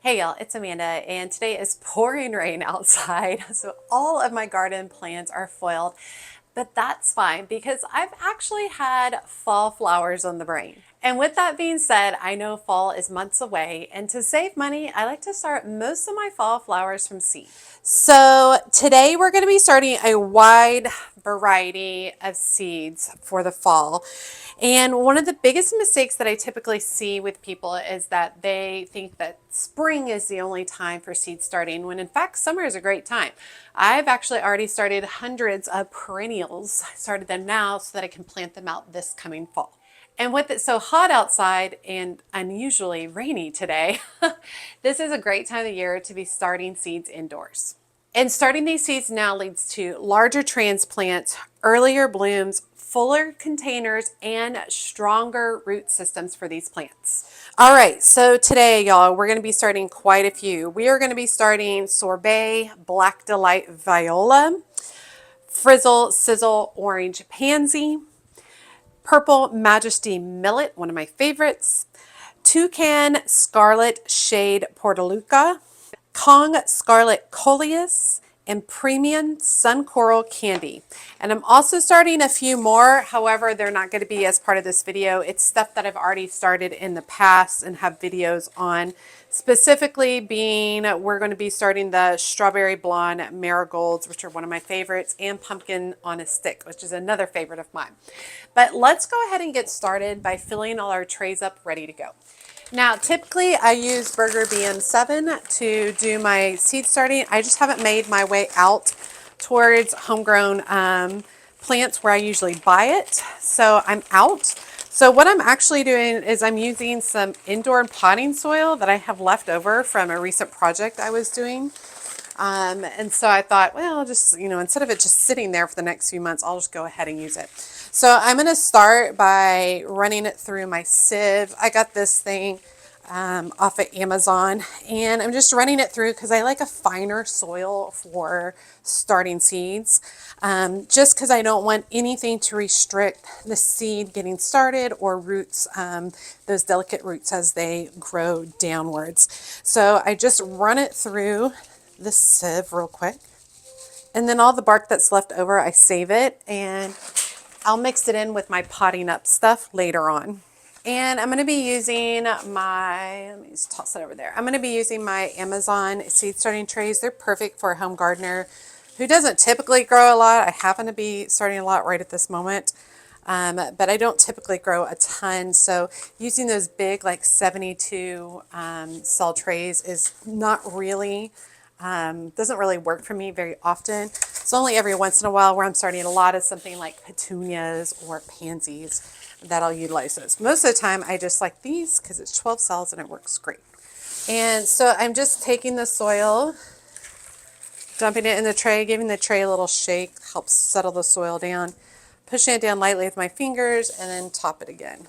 Hey y'all, it's Amanda, and today is pouring rain outside, so all of my garden plants are foiled, but that's fine because I've actually had fall flowers on the brain. And with that being said, I know fall is months away, and to save money, I like to start most of my fall flowers from seed. So today we're going to be starting a wide variety of seeds for the fall. And one of the biggest mistakes that I typically see with people is that they think that spring is the only time for seed starting, when in fact summer is a great time. I've actually already started hundreds of perennials. I started them now so that I can plant them out this coming fall. And with it so hot outside and unusually rainy today, this is a great time of year to be starting seeds indoors. And starting these seeds now leads to larger transplants, earlier blooms, fuller containers, and stronger root systems for these plants. All right, so today, y'all, we're going to be starting quite a few. We are going to be starting Sorbet, Black Delight Viola, Frizzle, Sizzle, Orange Pansy, Purple Majesty Millet, one of my favorites, Toucan Scarlet Shade Portulaca, Kong Scarlet Coleus, and Premium Sun Coral Candy. And I'm also starting a few more. However, they're not going to be as part of this video. It's stuff that I've already started in the past and have videos on. Specifically being, we're going to be starting the Strawberry Blonde Marigolds, which are one of my favorites, and Pumpkin on a Stick, which is another favorite of mine. But let's go ahead and get started by filling all our trays up ready to go. Now, typically I use Burger BM7 to do my seed starting. I just haven't made my way out towards homegrown plants where I usually buy it. So I'm out. So what I'm actually doing is I'm using some indoor potting soil that I have left over from a recent project I was doing. And so I thought, well, just, instead of it just sitting there for the next few months, I'll just go ahead and use it. So I'm going to start by running it through my sieve. I got this thing off of Amazon, and I'm just running it through because I like a finer soil for starting seeds, just because I don't want anything to restrict the seed getting started or roots, those delicate roots as they grow downwards. So I just run it through the sieve real quick, and then all the bark that's left over, I save it, and I'll mix it in with my potting up stuff later on. And I'm going to be using let me just toss it over there. I'm going to be using my Amazon seed starting trays. They're perfect for a home gardener who doesn't typically grow a lot. I happen to be starting a lot right at this moment, but I don't typically grow a ton. So using those big, like 72 cell trays is not really, doesn't really work for me very often. It's only every once in a while where I'm starting a lot of something like petunias or pansies that I'll utilize those. Most of the time I just like these because it's 12 cells and it works great. And so I'm just taking the soil, dumping it in the tray, giving the tray a little shake, helps settle the soil down, pushing it down lightly with my fingers, and then top it again.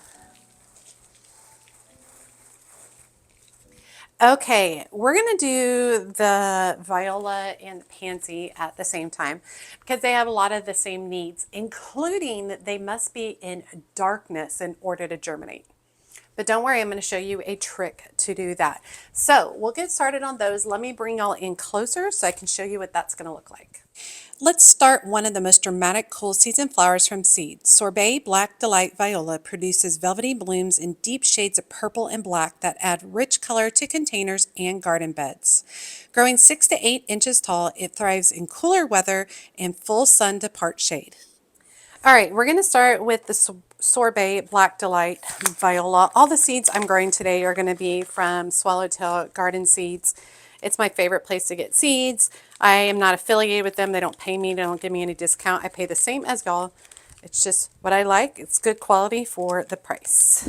Okay, we're going to do the viola and the pansy at the same time because they have a lot of the same needs, including that they must be in darkness in order to germinate. But don't worry, I'm going to show you a trick to do that. So we'll get started on those. Let me bring y'all in closer so I can show you what that's going to look like. Let's start one of the most dramatic cool season flowers from seed. Sorbet Black Delight Viola produces velvety blooms in deep shades of purple and black that add rich color to containers and garden beds. Growing 6 to 8 inches tall, it thrives in cooler weather and full sun to part shade. All right, we're going to start with the Sorbet Black Delight Viola. All the seeds I'm growing today are going to be from Swallowtail Garden Seeds. It's my favorite place to get seeds. I am not affiliated with them. They don't pay me. They don't give me any discount. I pay the same as y'all. It's just what I like. It's good quality for the price.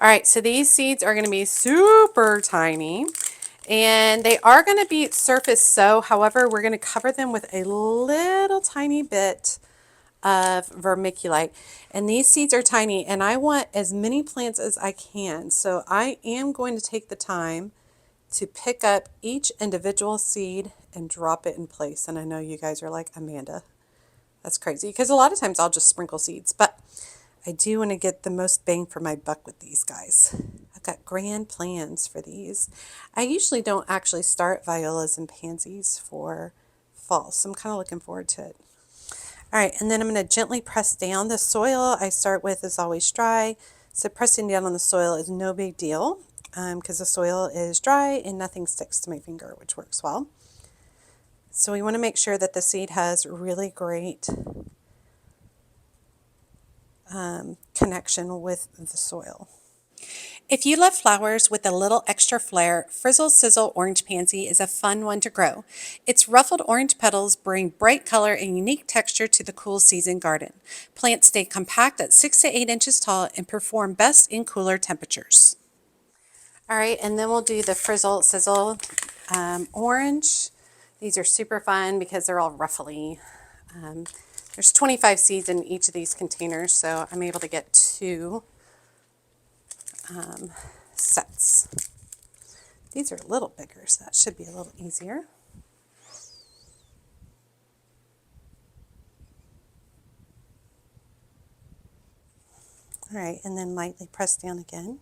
All right, so these seeds are going to be super tiny. And they are going to be surface sow. However, we're going to cover them with a little tiny bit of vermiculite, and these seeds are tiny, and I want as many plants as I can, so I am going to take the time to pick up each individual seed and drop it in place. And I know you guys are like, Amanda, that's crazy, because a lot of times I'll just sprinkle seeds, but I do want to get the most bang for my buck with these guys. I've got grand plans for these. I usually don't actually start violas and pansies for fall, so I'm kind of looking forward to it. All right, and then I'm going to gently press down. The soil I start with is always dry, so pressing down on the soil is no big deal because the soil is dry and nothing sticks to my finger, which works well. So we want to make sure that the seed has really great connection with the soil. If you love flowers with a little extra flair, Frizzle Sizzle Orange Pansy is a fun one to grow. Its ruffled orange petals bring bright color and unique texture to the cool season garden. Plants stay compact at 6 to 8 inches tall and perform best in cooler temperatures. All right, and then we'll do the Frizzle Sizzle orange. These are super fun because they're all ruffly. There's 25 seeds in each of these containers, so I'm able to get 2 sets. These are a little bigger, so that should be a little easier. All right, and then lightly press down again.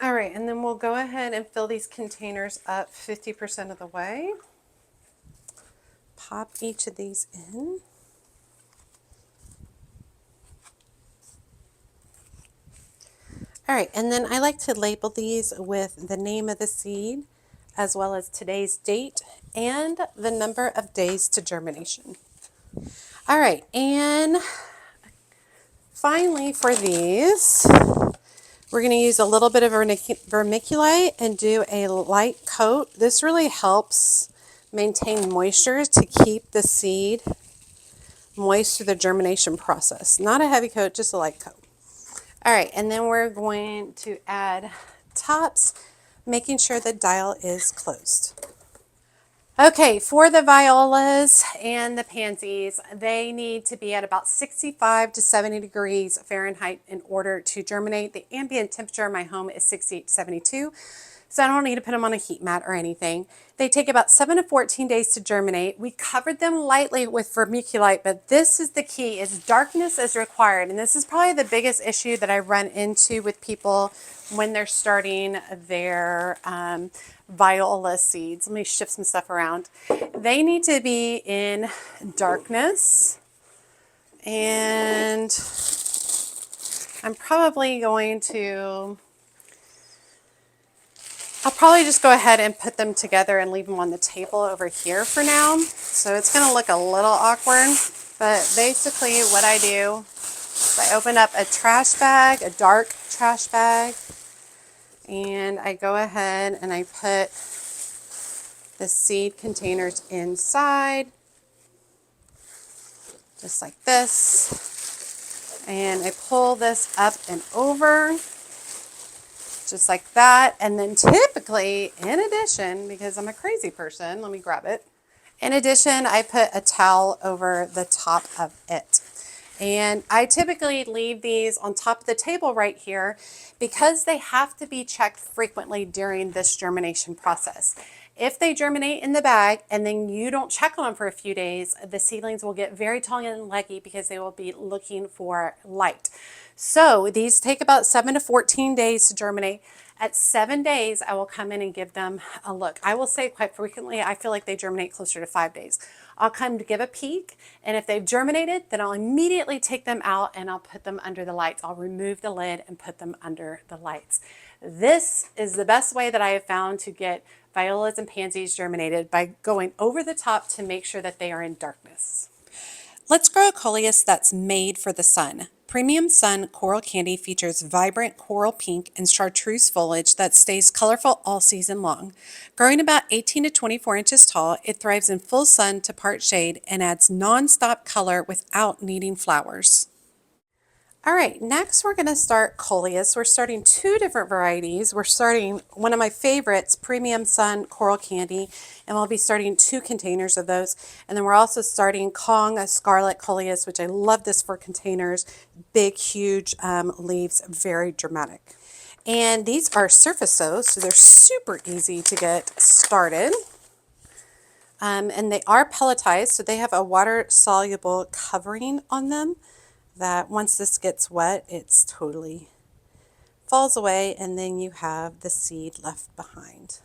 All right, and then we'll go ahead and fill these containers up 50% of the way. Pop each of these in. All right, and then I like to label these with the name of the seed, as well as today's date and the number of days to germination. All right, and finally for these, we're going to use a little bit of vermiculite and do a light coat. This really helps maintain moisture to keep the seed moist through the germination process. Not a heavy coat, just a light coat. All right, and then we're going to add tops, making sure the dial is closed. Okay, for the violas and the pansies, they need to be at about 65 to 70 degrees Fahrenheit in order to germinate. The ambient temperature in my home is 68 to 72. So I don't need to put them on a heat mat or anything. They take about 7 to 14 days to germinate. We covered them lightly with vermiculite, but this is the key, is darkness is required. And this is probably the biggest issue that I run into with people when they're starting their viola seeds. Let me shift some stuff around. They need to be in darkness, and I'm probably going to I'll probably just go ahead and put them together and leave them on the table over here for now. So it's going to look a little awkward, but basically what I do is I open up a trash bag, a dark trash bag, and I go ahead and I put the seed containers inside, just like this. And I pull this up and over, just like that. And then typically, in addition, because I'm a crazy person, let me grab it. In addition, I put a towel over the top of it. And I typically leave these on top of the table right here because they have to be checked frequently during this germination process. If they germinate in the bag and then you don't check on them for a few days, the seedlings will get very tall and leggy because they will be looking for light. So these take about 7 to 14 days to germinate. At 7 days, I will come in and give them a look. I will say quite frequently, I feel like they germinate closer to 5 days. I'll come to give a peek, and if they've germinated, then I'll immediately take them out and I'll put them under the lights. I'll remove the lid and put them under the lights. This is the best way that I have found to get violas and pansies germinated, by going over the top to make sure that they are in darkness. Let's grow a Coleus that's made for the sun. Premium Sun Coral Candy features vibrant coral pink and chartreuse foliage that stays colorful all season long. Growing about 18 to 24 inches tall, it thrives in full sun to part shade and adds non-stop color without needing flowers. All right, next we're going to start Coleus. We're starting 2 different varieties. We're starting one of my favorites, Premium Sun Coral Candy, and we'll be starting 2 containers of those. And then we're also starting Kong, a Scarlet Coleus, which I love this for containers. Big, huge leaves, very dramatic. And these are surface sows, so they're super easy to get started. And they are pelletized, so they have a water-soluble covering on them. that once this gets wet, it's totally falls away, and then you have the seed left behind.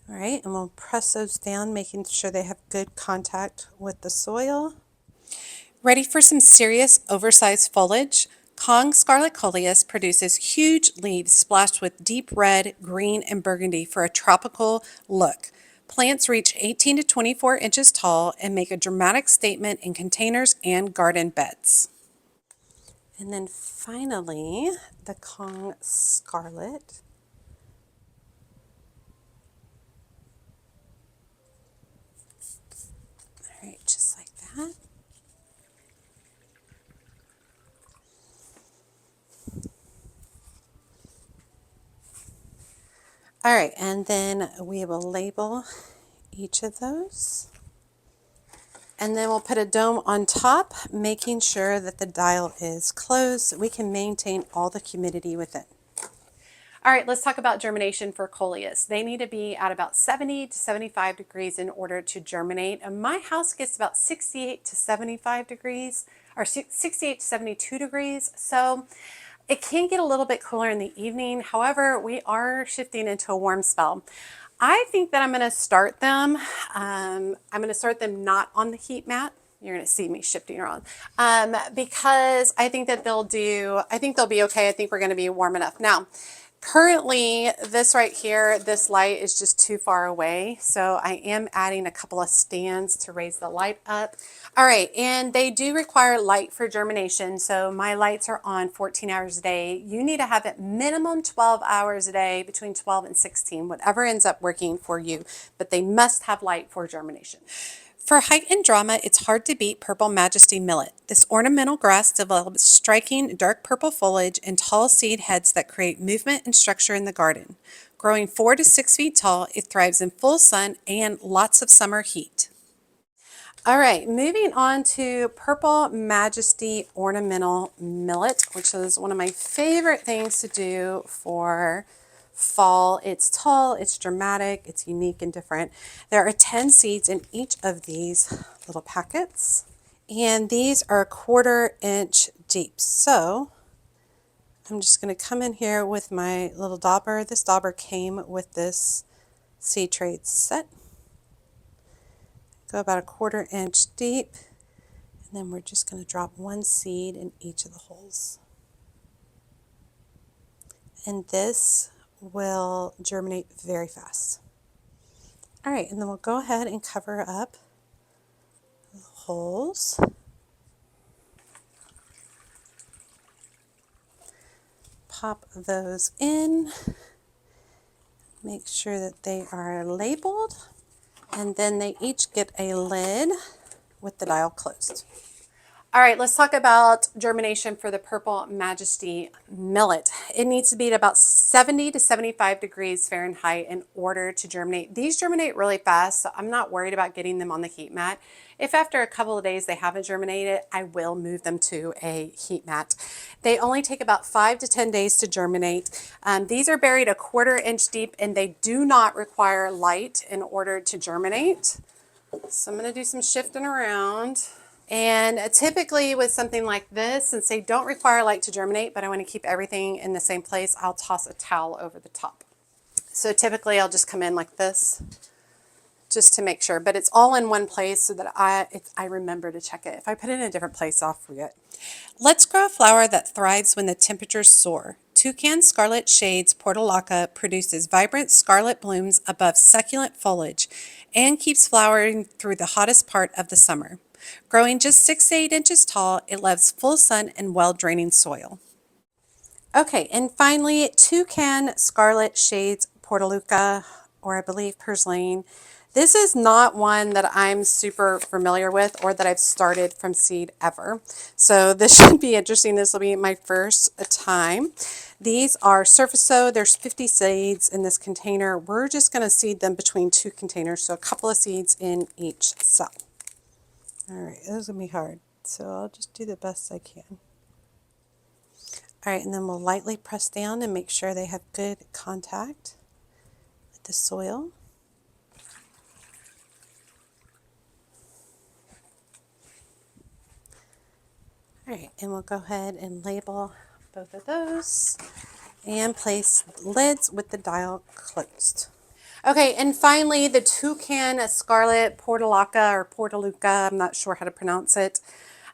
All right, and we'll press those down, making sure they have good contact with the soil. Ready for some serious oversized foliage? Kong Scarlet Coleus produces huge leaves splashed with deep red, green, and burgundy for a tropical look. Plants reach 18 to 24 inches tall and make a dramatic statement in containers and garden beds. And then finally, the Kong Scarlet. All right, just like that. All right, and then we will label each of those. And then we'll put a dome on top, making sure that the dial is closed so we can maintain all the humidity within. All right, let's talk about germination for Coleus. They need to be at about 70 to 75 degrees in order to germinate. And my house gets about 68 to 75 degrees, or 68 to 72 degrees. So it can get a little bit cooler in the evening. However, we are shifting into a warm spell. I think that I'm going to start them. I'm going to start them not on the heat mat. You're going to see me shifting around because I think that they'll be okay. I think we're going to be warm enough. Now, currently, this right here, this light is just too far away. So I am adding a couple of stands to raise the light up. All right, and they do require light for germination. So my lights are on 14 hours a day. You need to have it minimum 12 hours a day, between 12 and 16, whatever ends up working for you. But they must have light for germination. For height and drama, it's hard to beat purple Majesty millet. This ornamental grass develops striking dark purple foliage and tall seed heads that create movement and structure in the garden. Growing 4 to 6 feet tall, it thrives in full sun and lots of summer heat. All right, moving on to purple Majesty ornamental millet, which is one of my favorite things to do for fall. It's tall, it's dramatic, it's unique and different. There are 10 seeds in each of these little packets, and these are 1/4 inch deep. So I'm just going to come in here with my little dauber. This dauber came with this seed trade set. Go about 1/4 inch deep, and then we're just going to drop one seed in each of the holes. And this will germinate very fast. All right, and then we'll go ahead and cover up the holes. Pop those in. Make sure that they are labeled. And then they each get a lid with the dial closed. All right, let's talk about germination for the purple Majesty millet. It needs to be at about 70 to 75 degrees Fahrenheit in order to germinate. These germinate really fast, so I'm not worried about getting them on the heat mat. If after a couple of days they haven't germinated, I will move them to a heat mat. They only take about 5 to 10 days to germinate. These are buried 1/4 inch deep, and they do not require light in order to germinate. So I'm going to do some shifting around. And typically with something like this, since they don't require light to germinate, but I want to keep everything in the same place, I'll toss a towel over the top. So typically I'll just come in like this, just to make sure, but it's all in one place so that I remember to check it. If I put it in a different place, I'll forget. Let's grow a flower that thrives when the temperatures soar. Toucan Scarlet Shades Portulaca produces vibrant scarlet blooms above succulent foliage and keeps flowering through the hottest part of the summer. Growing just 6 to 8 inches tall, it loves full sun and well-draining soil. Okay, and finally, Toucan Scarlet Shades Portulaca, or I believe purslane. This is not one that I'm super familiar with or that I've started from seed ever. So this should be interesting. This will be my first time. These are surface sowed. There's 50 seeds in this container. We're just going to seed them between 2 containers, so a couple of seeds in each cell. All right, this is going to be hard, so I'll just do the best I can. All right, and then we'll lightly press down and make sure they have good contact with the soil. All right, And we'll go ahead and label both of those and place lids with the dial closed. Okay, and finally the Toucan Scarlet Portulaca or Portulaca, I'm not sure how to pronounce it.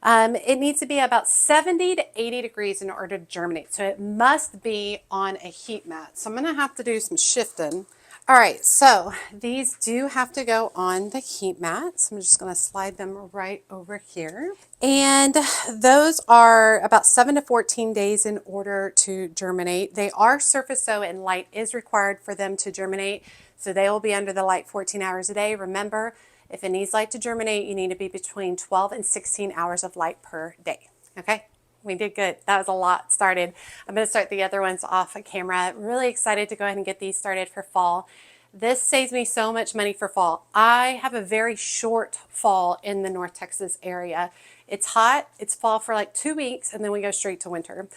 It needs to be about 70 to 80 degrees in order to germinate. So it must be on a heat mat. So I'm going to have to do some shifting. All right, so these do have to go on the heat mat. So I'm just going to slide them right over here. And those are about 7 to 14 days in order to germinate. They are surface sow and light is required for them to germinate. So they will be under the light 14 hours a day. Remember, if it needs light to germinate, you need to be between 12 and 16 hours of light per day. Okay? We did good. That was a lot started. I'm going to start the other ones off camera. Really excited to go ahead and get these started for fall. This saves me so much money for fall. I have a very short fall in the North Texas area. It's hot. It's fall for like 2 weeks, and then we go straight to winter.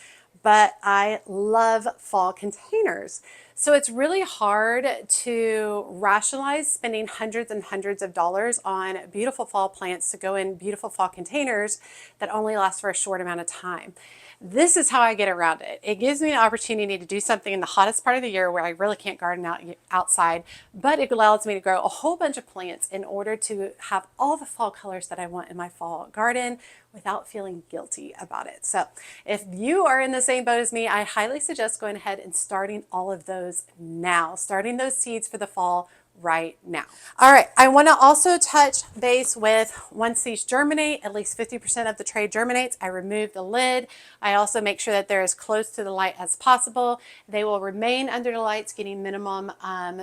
But I love fall containers. So it's really hard to rationalize spending hundreds and hundreds of dollars on beautiful fall plants to go in beautiful fall containers that only last for a short amount of time. This is how I get around it. It gives me an opportunity to do something in the hottest part of the year where I really can't garden outside, but it allows me to grow a whole bunch of plants in order to have all the fall colors that I want in my fall garden without feeling guilty about it. So if you are in the same boat as me, I highly suggest going ahead and starting all of those now, starting those seeds for the fall right now. All right, I want to also touch base with once these germinate, at least 50% of the tray germinates, I remove the lid. I also make sure that they're as close to the light as possible. They will remain under the lights, getting minimum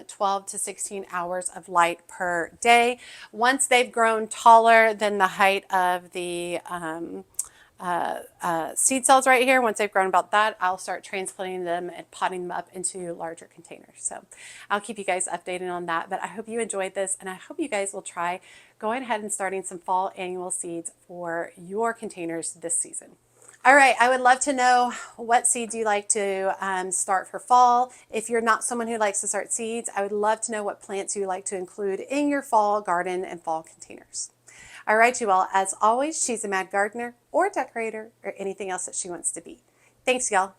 12 to 16 hours of light per day. Once they've grown taller than the height of the seed cells right here, once they've grown about that, I'll start transplanting them and potting them up into larger containers. So I'll keep you guys updated on that, but I hope you enjoyed this, and I hope you guys will try going ahead and starting some fall annual seeds for your containers this season. All right, I would love to know what seeds you like to start for fall. If you're not someone who likes to start seeds, I would love to know what plants you like to include in your fall garden and fall containers. All right, you all, as always, she's a mad gardener or decorator or anything else that she wants to be. Thanks, y'all.